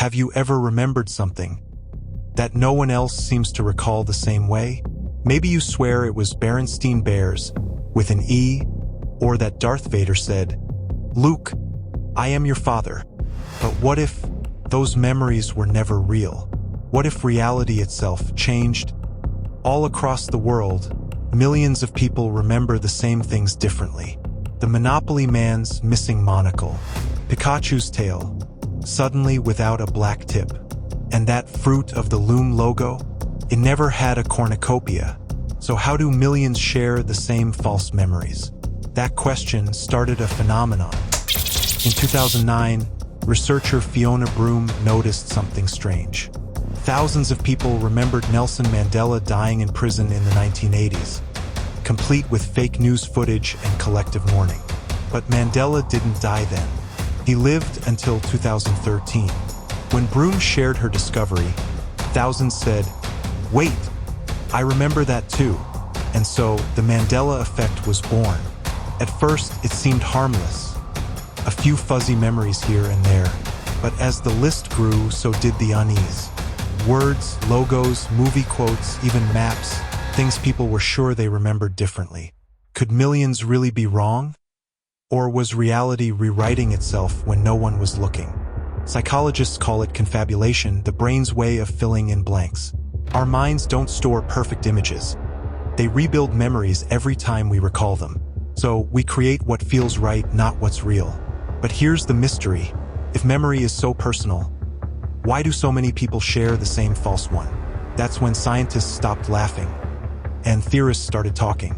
Have you ever remembered something that no one else seems to recall the same way? Maybe you swear it was Berenstein Bears with an E, or that Darth Vader said, "Luke, I am your father." But what if those memories were never real? What if reality itself changed? All across the world, millions of people remember the same things differently. The Monopoly man's missing monocle, Pikachu's tail, suddenly without a black tip, and that Fruit of the Loom logo, it never had a cornucopia. So how do millions share the same false memories? That question started a phenomenon. In 2009, researcher Fiona Broom noticed something strange. Thousands of people remembered Nelson Mandela dying in prison in the 1980s, complete with fake news footage and collective mourning. But Mandela didn't die then. He lived until 2013. When Broom shared her discovery, thousands said, "Wait, I remember that too." And so the Mandela Effect was born. At first, it seemed harmless, a few fuzzy memories here and there. But as the list grew, so did the unease. Words, logos, movie quotes, even maps, things people were sure they remembered differently. Could millions really be wrong? Or was reality rewriting itself when no one was looking? Psychologists call it confabulation, the brain's way of filling in blanks. Our minds don't store perfect images. They rebuild memories every time we recall them. So we create what feels right, not what's real. But here's the mystery. If memory is so personal, why do so many people share the same false one? That's when scientists stopped laughing and theorists started talking.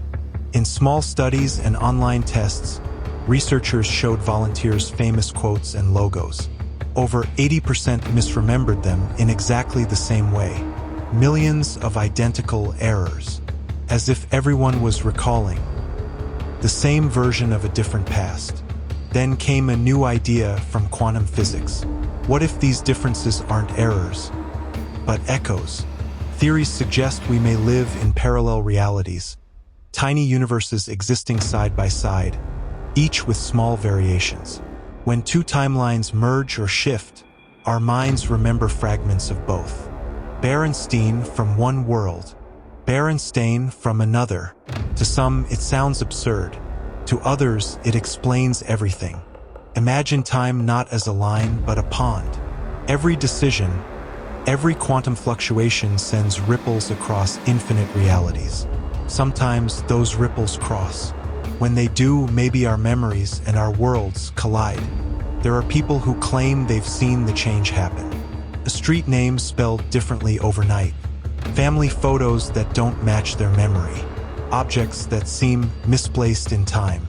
In small studies and online tests, researchers showed volunteers famous quotes and logos. Over 80% misremembered them in exactly the same way. Millions of identical errors, as if everyone was recalling the same version of a different past. Then came a new idea from quantum physics. What if these differences aren't errors, but echoes? Theories suggest we may live in parallel realities, tiny universes existing side by side, each with small variations. When two timelines merge or shift, our minds remember fragments of both. Berenstein from one world, Berenstein from another. To some, it sounds absurd. To others, it explains everything. Imagine time not as a line, but a pond. Every decision, every quantum fluctuation sends ripples across infinite realities. Sometimes those ripples cross. When they do, maybe our memories and our worlds collide. There are people who claim they've seen the change happen. A street name spelled differently overnight. Family photos that don't match their memory. Objects that seem misplaced in time.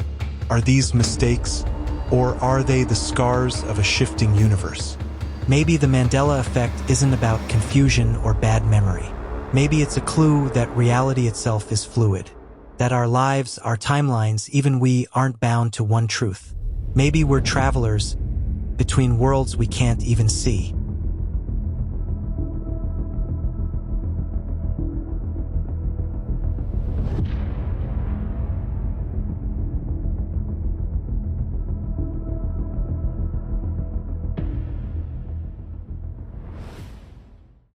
Are these mistakes, or are they the scars of a shifting universe? Maybe the Mandela Effect isn't about confusion or bad memory. Maybe it's a clue that reality itself is fluid. That our lives, our timelines, even we, aren't bound to one truth. Maybe we're travelers between worlds we can't even see.